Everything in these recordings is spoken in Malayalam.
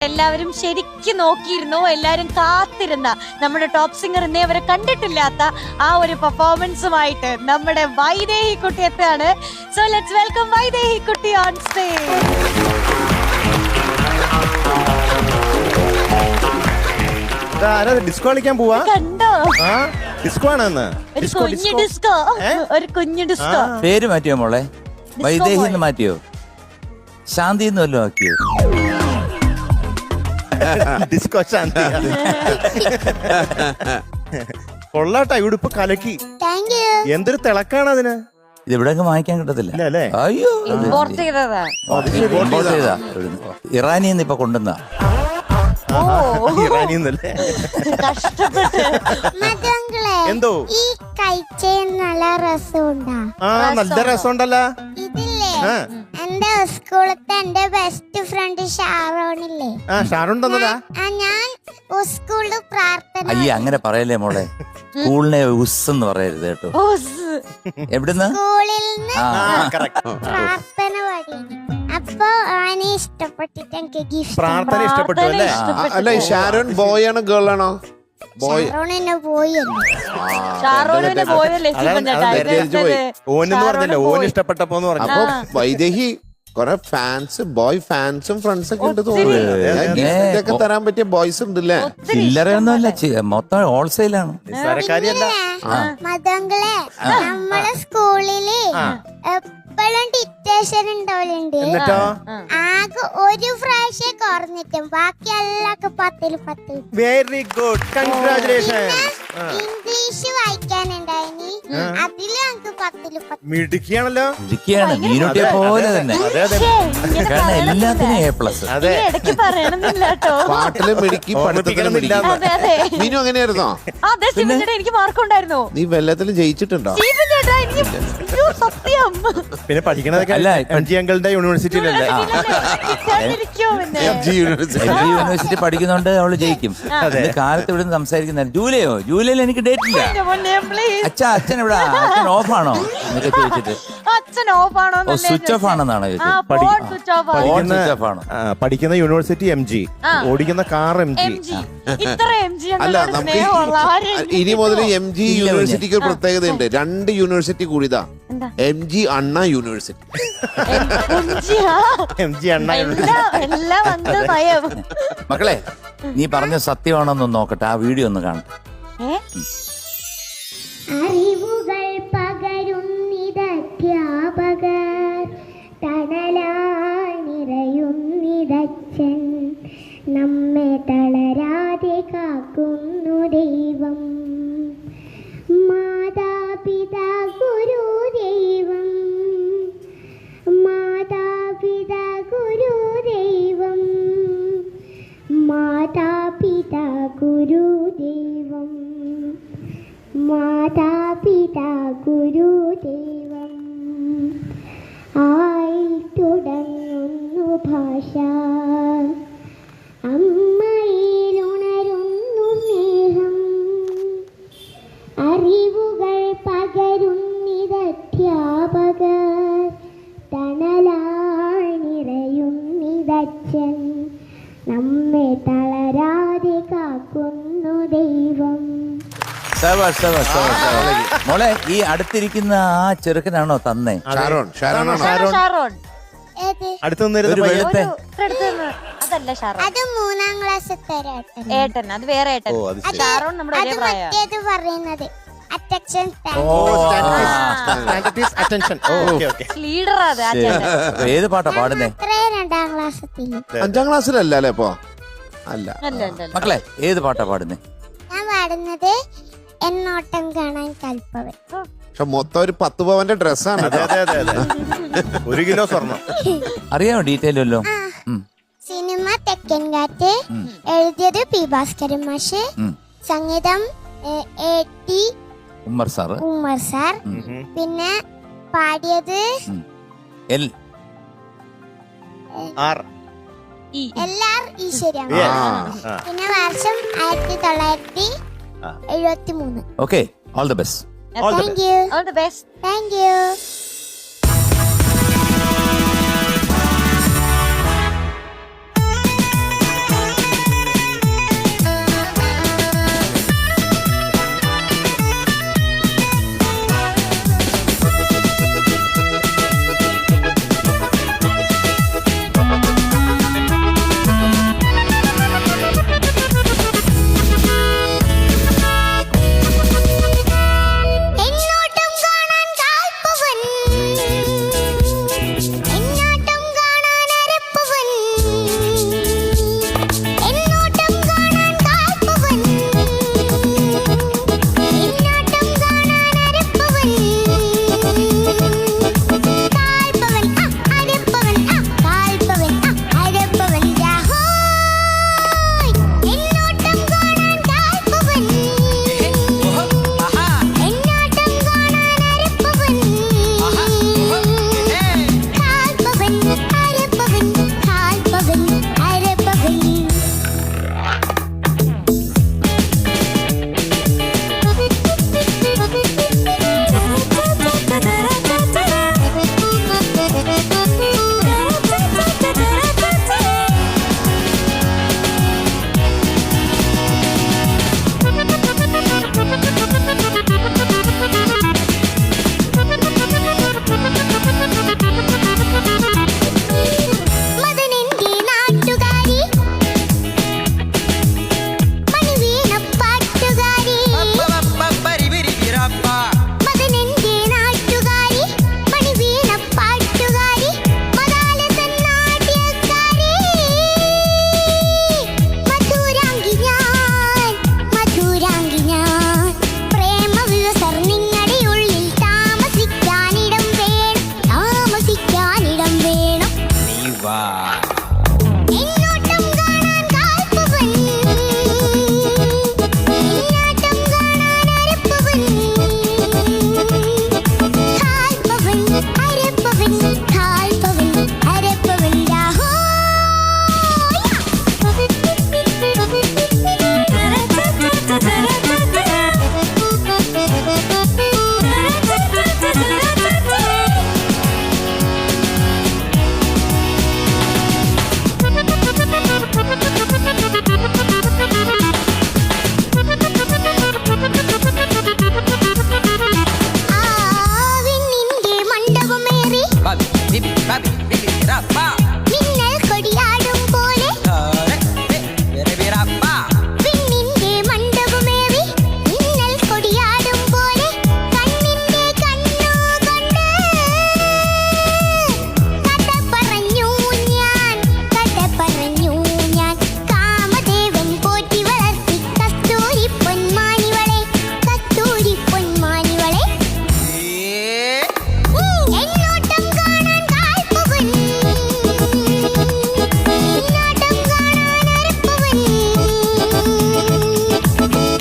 എല്ലാവരും ശരിക്കും നോക്കിയിരുന്നു, എല്ലാരും കാത്തിരുന്ന നമ്മുടെ ടോപ്പ് സിംഗർ ഇന്നേ വരെ കണ്ടിട്ടില്ലാത്ത ആ ഒരു പെർഫോമൻസുമായിട്ട് നമ്മുടെ വൈദേഹി കുട്ടി എത്തുകയാണ്. സോ ലെറ്റ്സ് വെൽക്കം വൈദേഹി കുട്ടി ഓൺ സ്റ്റേജ്. ഡിസ്കോ കളിക്കാൻ പോവാ? കണ്ടോ? ഡിസ്കോ ആണെന്ന്. ഒരു കുഞ്ഞു ഡിസ്കോ. പേര് മാറ്റിയോ മോളെ? വൈദേഹിന്ന് മാറ്റിയോ? ശാന്തി വല്ലതും ആക്കിയോ? ഡിസ്കോ ശാന്തി. കൊള്ളാട്ടാ, ഇവിടിപ്പോ കലക്കി. എന്തൊരു തിളക്കാണ് അതിന്. ഇത് ഇവിടെ വാങ്ങിക്കാൻ കിട്ടത്തില്ല. അയ്യോ, ഇമ്പോർട്ട് ചെയ്തതാ. ഇറാനിന്ന് ഇപ്പൊ കൊണ്ടുവന്ന. ഇറാനിന്നല്ലേ? എന്തോ ഈ കഴിച്ച നല്ല രസമുണ്ടാ? നല്ല രസമുണ്ടല്ലോ. എന്റെ സ്കൂളത്തെ എന്റെ ബെസ്റ്റ് ഫ്രണ്ട് ഷാറോണില്ലേ? ഷാറോൺ തന്നതാ. ഞാൻ സ്കൂളിൽ പ്രാർത്ഥന. അയ്യേ, അങ്ങനെ പറയല്ലേ മോളെ. സ്കൂളിനെ ഉസ് എന്ന് പറയരുത് കേട്ടോ. എവിടുന്ന്? സ്കൂളിൽ പ്രാർത്ഥന പാടി. അപ്പൊ അവനെ ഇഷ്ടപ്പെട്ടിട്ട് എനിക്ക് ഗിഫ്റ്റ്. പ്രാർത്ഥന ഇഷ്ടപ്പെട്ടു അല്ലേ? അല്ല, ഷാരോൺ ബോയ് ആണോ ഗേൾ ആണോ? ബോയ്. ഓനെന്ന് പറഞ്ഞില്ല, ഓന് ഇഷ്ടപ്പെട്ടപ്പോന്ന് പറഞ്ഞു. അപ്പൊ വൈദേഹി കൊറേ ഫാൻസ്, ബോയ് ഫാൻസും ഫ്രണ്ട്സും ഒക്കെ ഉണ്ട് തോന്നുന്നു. ഗിഫ്റ്റ് ഒക്കെ തരാൻ പറ്റിയ ബോയ്സ് ഉണ്ടല്ലേ? ചില്ലറയൊന്നുമല്ല, മൊത്തം ഹോൾസെയിലാണ്. മതങ്ങളെ നമ്മളെ സ്കൂളില് എപ്പോഴും ഡിറ്റേഷൻ ഉണ്ടാവലുണ്ട്. ആകെ ഒരു പ്രാവശ്യം കുറഞ്ഞിട്ടും ബാക്കി എല്ലാവർക്കും 10 ൽ 10. Very good, congratulation. ഇംഗ്ലീഷ് വായിക്കാനുണ്ടായിനി, അതില് ഞങ്ങൾക്ക് 10 ൽ 10. മിടുക്കിയാണല്ലോ. മിടുക്കിയാണ്, മീനുട്ടിയെ പോലെ തന്നെ. കാരണം എല്ലാത്തിനും A+. ഇടയ്ക്ക് പറയണമെന്നില്ല കേട്ടോ. പാട്ടിലും മിടുക്കി, പഠിത്തത്തിലും മിടുക്കി. മീനു അങ്ങനെയായിരുന്നോ? എനിക്ക് മാർക്കുണ്ടായിരുന്നു. നീ വെല്ലത്തിലും ജയിച്ചിട്ടുണ്ടോ? സത്യം. പിന്നെ പഠിക്കണതൊക്കെ എംജി അങ്കിളുടെ യൂണിവേഴ്സിറ്റിയിലല്ലേ? യൂണിവേഴ്സിറ്റി പഠിക്കുന്നോണ്ട് അവള് ജയിക്കും. കാലത്ത് ഇവിടെ നിന്ന് സംസാരിക്കുന്ന ജൂലൈയിൽ എനിക്ക് ഡേറ്റ് ഇല്ല. അച്ഛൻ എവിടെ? അച്ഛൻ ഓഫാണോ എന്നൊക്കെ ചോദിച്ചിട്ട് സ്വിച്ച് ഓഫ് ആണെന്നാണ് പഠിക്കുന്ന യൂണിവേഴ്സിറ്റി MG, ഓടിക്കുന്ന കാർ MG. അല്ല, നമുക്ക് ഇനി മുതൽ MG യൂണിവേഴ്സിറ്റിക്ക് ഒരു പ്രത്യേകതയുണ്ട്. 2 യൂണിവേഴ്സിറ്റി കൂടിയതാ. MG അണ്ണ യൂണിവേഴ്സിറ്റി. MG അണ്ണ. മക്കളെ, നീ പറഞ്ഞ സത്യമാണെന്ന് നോക്കട്ടെ, ആ വീഡിയോ ഒന്ന് കാണട്ടെ. അറിവുകൾ പകരുന്നിതധ്യാപകർ, തണലായി നിറയുന്നിതച്ഛൻ, നമ്മെ തളരാതെ കാക്കുന്നു ദൈവം. മാതാപിതാ ഗുരുദൈവം, മാതാപിതാ ഗുരുദൈവം, മാതാപിതാ ഗുരുദൈവം, മാതാപിതാ ഗുരുദൈവം. ആയി തുടങ്ങുന്നു ഭാഷ, അമ്മയിലുണരുന്നു സ്നേഹം, അറിവുകൾ പകരുന്നിതധ്യാപകർ, തണലായി നിറയുന്നിതച്ഛൻ, നമ്മെ തളരാതെ കാക്കുന്നു ദൈവം. മോളെ, ഈ അടുത്തിരിക്കുന്ന ആ ചെറുക്കനാണോ തന്നേ? ഷാരോൺ. അടുത്ത് വെളുത്തെ അതല്ല ഷാറോൺ, അത് 3ാം ക്ലാസ്സിലത്തെ ഏട്ടൻ. അത് വേറെ ഏട്ടൻ. ഷാറോൺ നമ്മുടെ ഒരേ പ്രായം. മറ്റേത് പറയുന്നത് അറ്റൻഷൻ ലീഡറാ അത്. ഏത് പാട്ടാ പാടുന്നേ? 2ാം ക്ലാസ്സിൽ. 5ാം ക്ലാസ്സിലല്ലേ ഇപ്പൊ? അല്ല. മക്കളെ, ഏത് പാട്ടാ പാടുന്നേ? ഞാൻ പാടുന്നത് എന്നോട്ടം കാണാൻ കൽപ്പവൻ. പക്ഷെ മൊത്തം ഒരു 10 പവന്റെ ഡ്രസ്സാണ്. 1 കിലോ സ്വർണം. അറിയാമോ ഡീറ്റെയിൽ വല്ലോ? സിനിമ തെക്കൻ കാറ്റ്, എഴുതിയത് P. ഭാസ്കരൻ മാഷ്, സംഗീതം A.T. ഉമ്മർ സാർ. പിന്നെ പാടിയത് LR ഈശ്വരൻ. പിന്നെ വർഷം 1973. Okay, all the best. Thank you. All the best. Thank you. ഇങ്ങോട്ടും കാണാൻ കാൽപ്പവൻ, ഇങ്ങോട്ടും കാണാൻ അരപ്പവൻ, കാൽപ്പവൻ അരപ്പവൻ, കാൽപ്പവൻ അരപ്പവൻ രാഹോ. ആവിന്നിന്റെ മണ്ഡപമേറി മിന്നൽ കൊടിയാടും പോലെ, വിണ്ണിന്റെ മണ്ഡപമേറി മിന്നൽ കൊടിയാടും പോലെ, കണ്ണിന്റെ കണ്ണുകൊണ്ട് കഥ പറഞ്ഞു ഞാൻ, കഥ പറഞ്ഞു ഞാൻ. കാമദേവൻ പോറ്റി വളർത്തി കസ്തൂരി പൊന്മാനിവളെ, കസ്തൂരി പൊന്മാനിവളെ. എന്നോട്ടം കാണാൻ കാൽപ്പവൻ, ഇന്നോട്ടം കാണാൻ അരപ്പവൻ,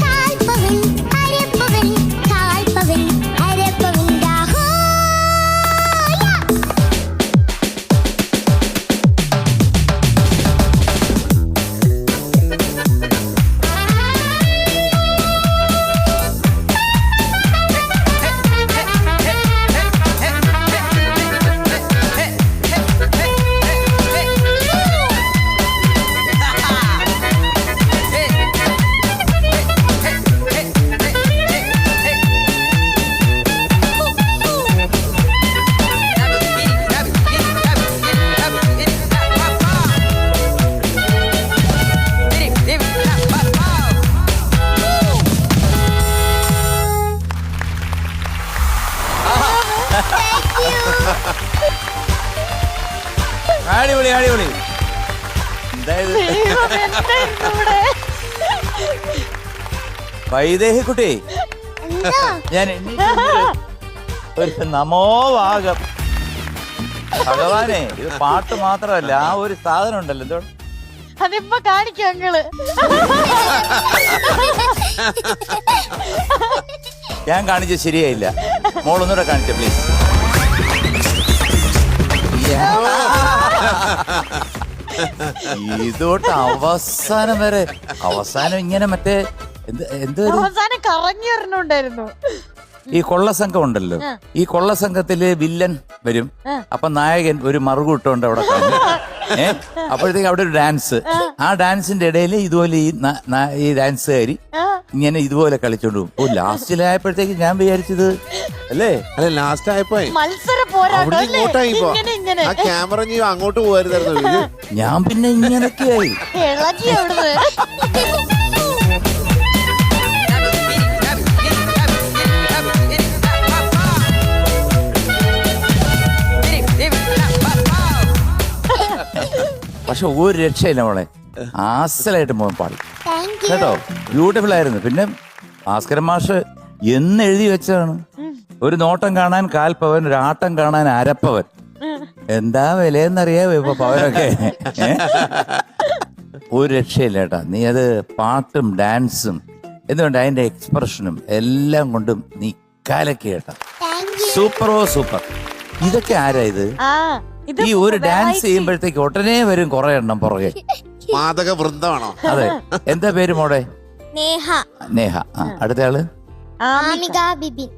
കാൽപ്പവൻ അരപ്പവൻ, കാൽപ്പവൻ അരപ്പവൻ രാഹോ. അടിപൊളി അടിപൊളി. എന്തായത് ദൈവം, എന്തായിരുന്നു ഇവിടെ? വൈദേഹി കുട്ടി, എന്തോ ഞാൻ എണ്ണീറ്റിട്ട് ഒരു നമോവാകം. ഭഗവാനെ, ഇത് പാട്ട് മാത്രമല്ല, ആ ഒരു സാധനം ഉണ്ടല്ലോ, എന്തോ അതിപ്പോ കാണിക്കും അങ്ങള്. ഞാൻ കാണിച്ചത് ശരിയായില്ല. മോളൊന്നുകൂടെ കാണിച്ച പ്ലീസ്. ഇതോട്ട് അവസാനം വരെ, അവസാനം ഇങ്ങനെ മറ്റേ എന്ത് അവസാനം കറങ്ങി വരണുണ്ടായിരുന്നു. ഈ കൊള്ളസംഘം ഉണ്ടല്ലോ, ഈ കൊള്ളസംഘത്തില് വില്ലൻ വരും. അപ്പൊ നായകൻ ഒരു മറുകൂട്ടമുണ്ട് അവിടെ കാണും. അപ്പോഴത്തേക്ക് അവിടെ ഒരു ഡാൻസ്, ആ ഡാൻസിന്റെ ഇടയിൽ ഇതുപോലെ ഈ ഡാൻസുകാരി ഇങ്ങനെ ഇതുപോലെ കളിച്ചോണ്ട് പോകും. ഓ, ലാസ്റ്റിലായപ്പോഴത്തേക്ക് ഞാൻ വിചാരിച്ചത് അല്ലേ, അല്ല ലാസ്റ്റ് ആയപ്പോ മത്സര പോരാട്ടം അല്ലേ? ഇങ്ങോട്ടായിപ്പോ ഇങ്ങനെ ഇങ്ങനെ ആ ക്യാമറ നീ അങ്ങോട്ട് പോകരുതായിരുന്നു. ഞാൻ പിന്നെ ഇങ്ങനൊക്കെയായി. ഇളകി അവിടുന്ന്. പക്ഷെ ഒരു രക്ഷയില്ല മോളെ, ആസലായിട്ട് മോൻ പാടി താങ്ക് യു. കേട്ടോ, ബ്യൂട്ടിഫുൾ ആയിരുന്നു. പിന്നെ ഭാസ്കരൻ മാഷ് എന്ന് എഴുതി വെച്ചതാണ്, ഒരു നോട്ടം കാണാൻ കാൽപ്പവൻ, ഒരു ആട്ടം കാണാൻ അരപ്പവൻ. എന്താ വിലയെന്നറിയാവോ ഇപ്പൊ പവനൊക്കെ. ഒരു രക്ഷയില്ല കേട്ടാ. നീ അത് പാട്ടും ഡാൻസും എന്തുകൊണ്ട് അതിന്റെ എക്സ്പ്രഷനും എല്ലാം കൊണ്ടും നീ കലക്കി കേട്ടാ. Thank you. സൂപ്പറോ സൂപ്പർ. ഇതൊക്കെ ആരാ ഇത്? ആ, ഇത് ഈ ഒരു ഡാൻസ് variety. ചെയ്യുമ്പോഴത്തേക്ക് ഉടനെ വരും കുറെ എണ്ണം പുറകെ. മാതക വൃന്ദമാണോ? അതെ. എന്താ പേര് മോടെ? നേഹ. നേഹ. ആ, അടുത്ത ആള് ആമിക ബിബിൻ.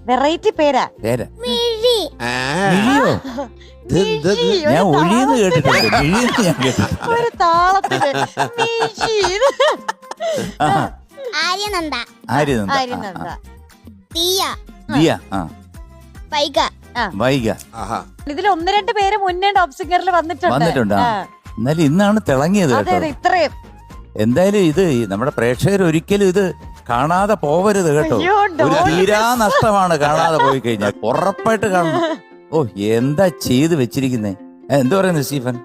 വെറൈറ്റി പേരാ. പേര് മിഴി. മിഴിയോ? ഞാൻ ഒഴിയെന്ന് കേട്ടിട്ടുണ്ട്, മിഴിയെന്ന് ഞാൻ കേട്ടിട്ടുണ്ട്. ഒരു താളത്തില് മീശി. ആഹാ. ആര്യനന്ദ. ആര്യനന്ദ. ആര്യനന്ദ. ദിയ. ദിയ. ആ, വൈഗ. വൈക. ആഹാ. ഇതിൽ ഒന്ന് രണ്ട് പേര് മുന്നേ ടോപ്പ് സിംഗറിൽ വന്നിട്ടുണ്ട്. വന്നിട്ടുണ്ട്. ആ. എന്നാലും ഇന്നാണ് തിളങ്ങിയത് അതെ കേട്ടോ. അതെ, ഇത്രയും. എന്തായാലും ഇത് നമ്മുടെ പ്രേക്ഷകർ ഒരിക്കലും ഇത് കാണാതെ പോവരുത് കേട്ടോ. അയ്യോ, ഒരു തീരാ നഷ്ടമാണ് കാണാതെ പോയി കഴിഞ്ഞാൽ. ഉറപ്പായിട്ട് കാണണം. ഓ, എന്താ ചെയ്ത് വെച്ചിരിക്കുന്നേ. എന്ത് പറയുന്നു സ്റ്റീഫൻ?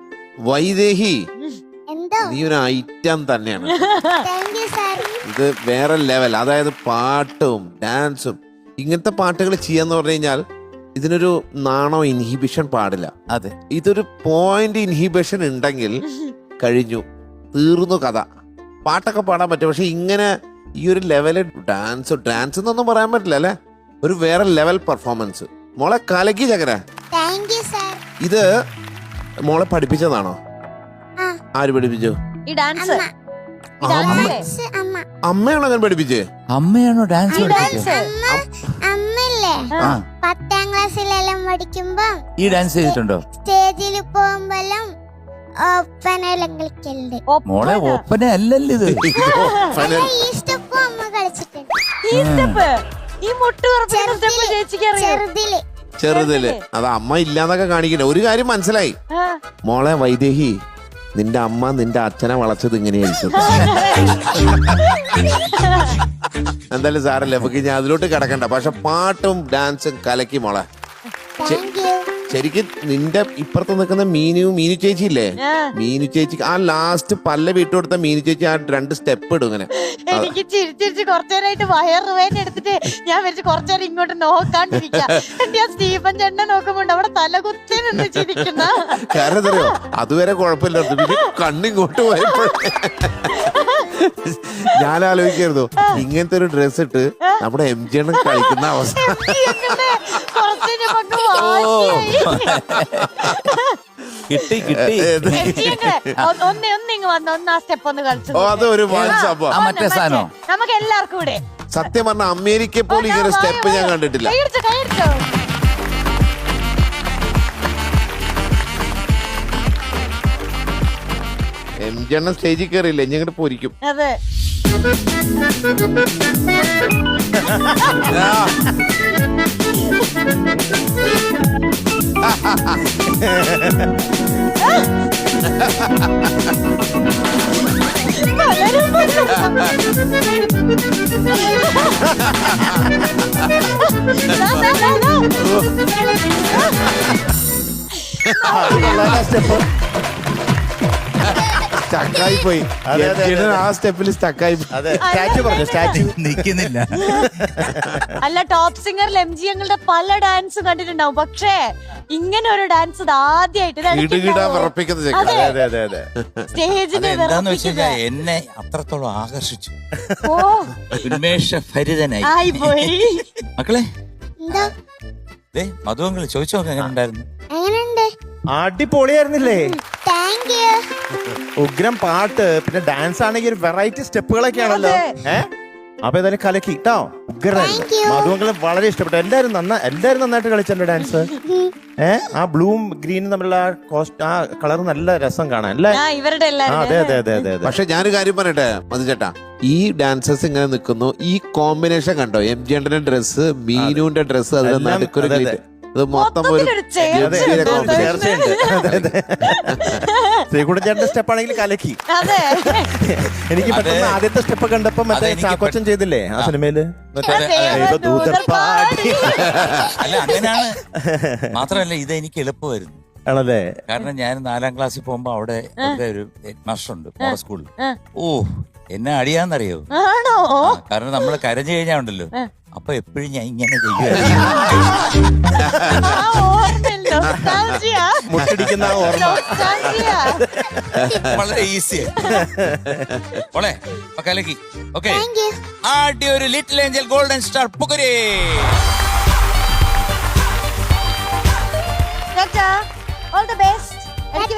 വൈദേഹി, എന്തോ. നീ ഒരു ഐറ്റം തന്നെയാണ്. Thank you sir. ഇത് വേറെ ലെവൽ. അതായത് പാട്ടും ഡാൻസും ഇങ്ങനത്തെ പാട്ടുകൾ ചെയ്യാന്ന് പറഞ്ഞു കഴിഞ്ഞാൽ ഇതിനൊരു നാണോ ഇൻഹിബിഷൻ പാടില്ല. അതെ, ഇതൊരു പോയിന്റ് ഇൻഹിബിഷൻ ഉണ്ടെങ്കിൽ കഴിഞ്ഞു, തീർന്നു കഥ. പാട്ടൊക്കെ പാടാൻ പറ്റും, പക്ഷെ ഇങ്ങനെ ഈ ഒരു ലെവല് ഡാൻസ് എന്നൊന്നും പറയാൻ പറ്റില്ല അല്ലെ, ഒരു വേറെ ലെവൽ പെർഫോമൻസ്. മോളെ കലക്കി ചകര. Thank you sir. ഇത് മോളെ പഠിപ്പിച്ചതാണോ? ആര് പഠിപ്പിച്ചു? ഈ ഡാൻസ് അമ്മ. അമ്മയാണോ ഞാൻ പഠിപ്പിച്ചേ? അമ്മയാണോ ഡാൻസ് പഠിപ്പിച്ചത്? അമ്മല്ലേ 10ാം ക്ലാസ്സിലെല്ലാം പഠിക്കുമ്പോ ഈ ഡാൻസ് ചെയ്തിട്ടുണ്ടോ? സ്റ്റേജിൽ പോകുമ്പോഴും ഒപ്പനെല്ലാം കളിക്കലുണ്ട്. മോളെ ഒപ്പന അല്ലല്ലോ ഇത്. ഈ സ്റ്റെപ്പും അമ്മ കളിച്ചിട്ടുണ്ട്. ഈ സ്റ്റെപ്പ്, ഈ മുട്ട് ഉറപ്പിക്കുന്ന സ്റ്റെപ്പ് ചേച്ചിക്ക് അറിയാം. ചെറുതില് അത് അമ്മ ഇല്ലാന്നൊക്കെ കാണിക്കണേ. ഒരു കാര്യം മനസ്സിലായി മോളെ വൈദേഹി, നിന്റെ അമ്മ നിന്റെ അച്ഛനെ വളച്ചത് ഇങ്ങനെയായിരിക്കും. എന്തായാലും സാറല്ലേ, നമുക്ക് ഞാൻ അതിലോട്ട് കിടക്കണ്ട. പക്ഷെ പാട്ടും ഡാൻസും കലക്കി മോളെ. ശരിക്കും നിന്റെ ഇപ്പുറത്ത് നിൽക്കുന്ന മീനു ചേച്ചി ഇല്ലേ, മീനു ചേച്ചിക്ക് ആ ലാസ്റ്റ് പല്ല വീട്ടു കൊടുത്ത മീനു ചേച്ചി ആ 2 സ്റ്റെപ്പ് ഇടും ഇങ്ങനെ. എനിക്ക് ചിരിച്ചിരിച്ച് കുറച്ചേരായിട്ട് വയറുവേദന എടുത്തിട്ട് ഞാൻ വെച്ച് കുറച്ചേരം ഇങ്ങോട്ട് നോക്കാണ്ടിരിക്കാം. ആ സ്റ്റീഫൻ ചേട്ടനെ നോക്കുമ്പോ അവിടെ തലകുത്തി നിന്ന് ചിരിക്കുന്ന. കാരണം അറിയോ, അതുവരെ കുഴപ്പമില്ലായിരുന്നു, പിന്നെ കണ്ണിങ്ങോട്ട് പോയപ്പോൾ ഞാൻ ആലോചിക്കായിരുന്നു ഇങ്ങനത്തെ ഒരു ഡ്രസ് ഇട്ട് നമ്മുടെ MG എണ്ണം കളിക്കുന്ന അവസ്ഥ. കിട്ടി കിട്ടി. ഒന്നിങ്ങ് വന്ന് ഒന്ന് ആ സ്റ്റെപ്പ് ഒന്ന് കളിച്ചു. അതൊരു സംഭവം. മറ്റേ സാധനം നമുക്ക് എല്ലാവർക്കും കൂടെ. സത്യം പറഞ്ഞ അമേരിക്ക പോലും ഇങ്ങനെ സ്റ്റെപ്പ് ഞാൻ കണ്ടിട്ടില്ല. MG എണ്ണം സ്റ്റേജിൽ കയറിയില്ല, ഇനി അങ്ങോട്ട് പൊരിക്കും. അതെ, സ്റ്റക്കായി പോയി. ആ സ്റ്റെപ്പിൽ സ്റ്റക്കായി. സ്റ്റാച്ചു പറഞ്ഞു, സ്റ്റാച്ചു നിക്കുന്നില്ല. അല്ല, ടോപ്പ് സിംഗറിൽ MG ഞങ്ങളുടെ പല ഡാൻസ് കണ്ടിട്ടുണ്ടാവും, പക്ഷേ ഇങ്ങനെ ഒരു ഡാൻസ് ആദ്യമായിട്ട് സ്റ്റേജിനെ എന്താന്ന് വെച്ച് കഴിഞ്ഞാൽ എന്നെ അത്രത്തോളം ആകർഷിച്ചു, ഉന്മേഷഭരിതനായി ആയിപ്പോയി. മക്കളെ എന്താ മധുവങ്ങൾ ചോദിച്ചു നോക്കാം എങ്ങനെ ഉണ്ടായിരുന്നു? എങ്ങനെയുണ്ട്? അടിപൊളിയായിരുന്നില്ലേ? Thank you. ഉഗ്രം പാട്ട്, പിന്നെ ഡാൻസ് ആണെങ്കിൽ ഒരു വെറൈറ്റി സ്റ്റെപ്പുകളൊക്കെ ആണല്ലോ. അപ്പൊ ഏതായാലും കലക്കി കേട്ടോ, ഉഗ്രായിരുന്നു. മധുവങ്ങളെ വളരെ ഇഷ്ടപ്പെട്ടു. എല്ലാരും നന്നായിട്ട് കളിച്ചല്ലോ ഡാൻസ്. ആ ബ്ലൂവും ഗ്രീനും തമ്മിലുള്ള ആ കളർ നല്ല രസം കാണാൻ അല്ലേ? ഇവരുടെ അതെ അതെ അതെ അതെ. പക്ഷെ ഞാനൊരു കാര്യം പറയട്ടെ മധുചേട്ടാ, ഈ ഡാൻസേഴ്സ് ഇങ്ങനെ നിൽക്കുന്നു, ഈ കോമ്പിനേഷൻ കണ്ടോ, MG ന്റെ ഡ്രസ്സ്, മീനുവിന്റെ ഡ്രസ്സ്, അതിൽ നടുക്കൊരു ഇത് മൊത്തം ഒരു ശ്രീകുടൻ ചേട്ടന്റെ സ്റ്റെപ്പ് ആണെങ്കിൽ കലക്കി. എനിക്ക് പെട്ടെന്ന് ആദ്യത്തെ സ്റ്റെപ്പ് കണ്ടപ്പോ മറ്റേ ചാക്കോച്ചൻ ചെയ്തില്ലേ ആ സിനിമയില്, അല്ല അങ്ങനെയാണ്. മാത്രമല്ല ഇത് എനിക്ക് എളുപ്പമായിരുന്നു ആണല്ലേ, കാരണം ഞാൻ 4ാം ക്ലാസ്സിൽ പോകുമ്പോ അവിടെ ഒരു ഹെഡ് മാസ്റ്റർ ഉണ്ട് മോഡൽ സ്കൂളിൽ. എന്നെ അടിയാന്നറിയോ? കാരണം നമ്മള് കരഞ്ഞു കഴിഞ്ഞാ ഉണ്ടല്ലോ, അപ്പൊ എപ്പോഴും ഞാൻ ഇങ്ങനെ മുട്ടടിക്കുന്ന ഓർമ്മ വളരെ ഈസി. ഓളെ കലക്കി. ഓക്കെ, ആദ്യ ഒരു ലിറ്റിൽ ഏഞ്ചൽ ഗോൾഡൻ സ്റ്റാർ പുകരേ. All the best. എനിക്ക്